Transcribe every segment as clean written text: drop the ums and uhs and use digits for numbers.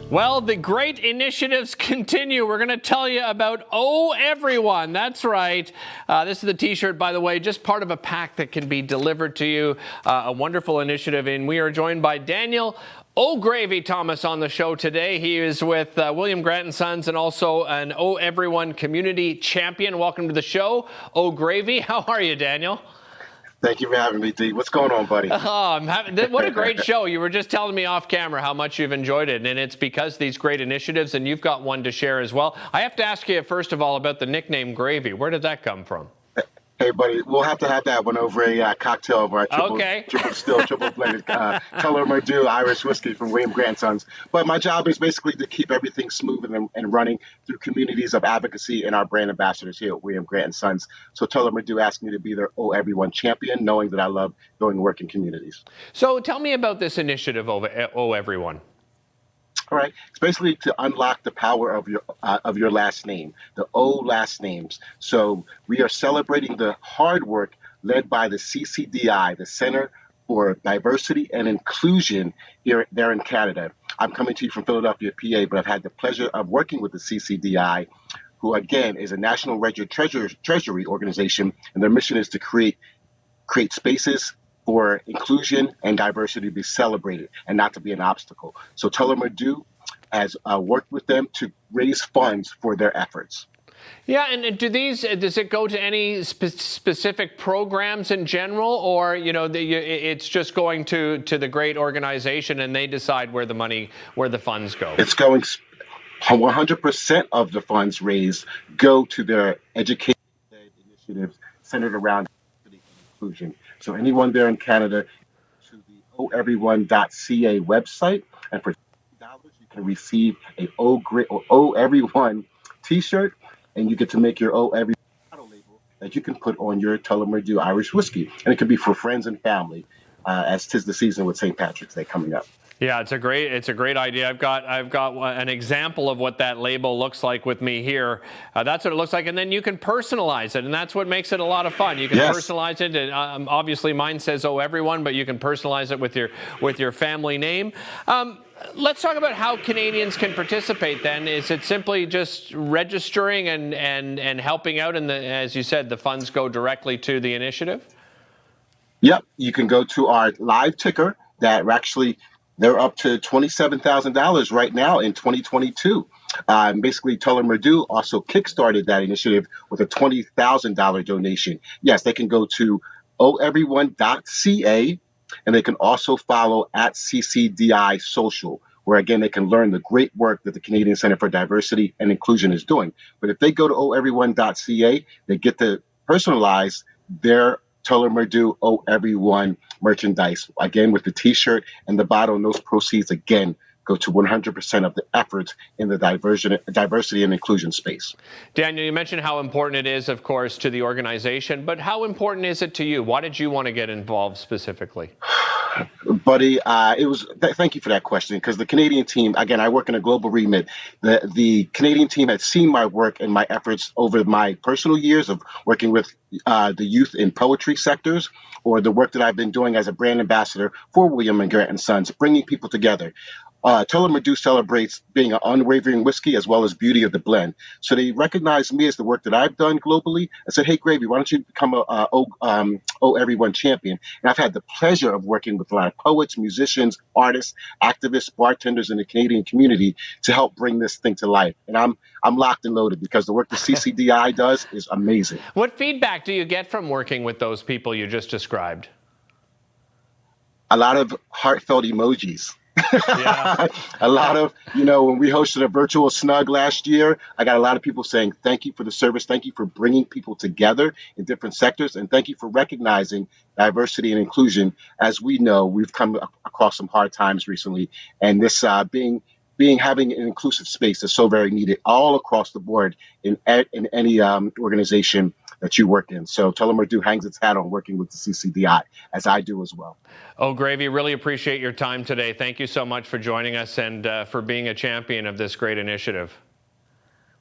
Well, the great initiatives continue. We're going to tell you about Oh Everyone. That's right. This is the T-shirt, by the way, just part of a pack that can be delivered to you. A wonderful initiative. And we are joined by Daniel O'Gravy Thomas on the show today. He is with William Grant & Sons and also an Oh Everyone community champion. Welcome to the show, O'Gravy. How are you, Daniel? Thank you for having me, D. What's going on, buddy? What a great show. You were just telling me off camera how much you've enjoyed it, and it's because these great initiatives, and you've got one to share as well. I have to ask you, first of all, about the nickname Gravy. Where did that come from? Hey, buddy, we'll have to have that one over a cocktail of our triple blended Tullamore Irish whiskey from William Grant & Sons. But my job is basically to keep everything smooth and running through communities of advocacy and our brand ambassadors here at William Grant & Sons. So Tullamore asked me to be their Oh Everyone champion, knowing that I love going to work in communities. So tell me about this initiative, Oh Everyone. All right. It's basically to unlock the power of your last name, the O last names. So we are celebrating the hard work led by the CCDI, the Center for Diversity and Inclusion there in Canada. I'm coming to you from Philadelphia, PA, but I've had the pleasure of working with the CCDI, who again is a national treasury organization, and their mission is to create spaces for inclusion and diversity to be celebrated and not to be an obstacle. So Tullamore has worked with them to raise funds for their efforts. Yeah, and does it go to any specific programs in general, or it's just going to the great organization and they decide where the funds go? It's going 100% of the funds raised go to their education initiatives centered around inclusion. So anyone there in Canada, to the oheveryone.ca website, and for $50 you can receive a Oh Everyone T-shirt, and you get to make your Oh Everyone bottle label that you can put on your Tullamore Irish whiskey, and it could be for friends and family, as 'tis the season with St. Patrick's Day coming up. Yeah, it's a great idea. I've got an example of what that label looks like with me here. That's what it looks like, and then you can personalize it, and that's what makes it a lot of fun. You can personalize it, and obviously mine says Oh Everyone, but you can personalize it with your family name. Let's talk about how Canadians can participate then. Is it simply just registering and helping out, and as you said, the funds go directly to the initiative? Yep, you can go to our live ticker that they're up to $27,000 right now in 2022. Basically, Tullamore also kickstarted that initiative with a $20,000 donation. Yes, they can go to oheveryone.ca, and they can also follow at CCDI Social, where, again, they can learn the great work that the Canadian Center for Diversity and Inclusion is doing. But if they go to oheveryone.ca, they get to personalize their Tullamore Oh Everyone merchandise, again with the T-shirt and the bottle, and those proceeds again go to 100% of the efforts in the diversity and inclusion space. Daniel, you mentioned how important it is, of course, to the organization, but how important is it to you? Why did you want to get involved specifically? Buddy, thank you for that question, because the Canadian team, again, I work in a global remit. The Canadian team had seen my work and my efforts over my personal years of working with the youth in poetry sectors, or the work that I've been doing as a brand ambassador for William and Grant & Sons, bringing people together. Tullamore celebrates being an unwavering whiskey as well as beauty of the blend. So they recognized me as the work that I've done globally and said, hey, Gravy, why don't you become a Oh Everyone champion? And I've had the pleasure of working with a lot of poets, musicians, artists, activists, bartenders in the Canadian community to help bring this thing to life. And I'm locked and loaded because the work the CCDI does is amazing. What feedback do you get from working with those people you just described? A lot of heartfelt emojis. Yeah. A lot of, when we hosted a virtual snug last year, I got a lot of people saying, thank you for the service. Thank you for bringing people together in different sectors. And thank you for recognizing diversity and inclusion. As we know, we've come across some hard times recently. And this having an inclusive space is so very needed all across the board in any organization that you work in. So Tullamore hangs its hat on working with the CCDI, as I do as well. Oh, Gravy, really appreciate your time today. Thank you so much for joining us and for being a champion of this great initiative.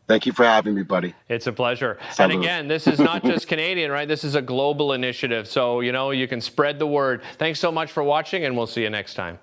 Thank you for having me, buddy. It's a pleasure. Salud. And again, this is not just Canadian, right? This is a global initiative. So, you can spread the word. Thanks so much for watching, and we'll see you next time.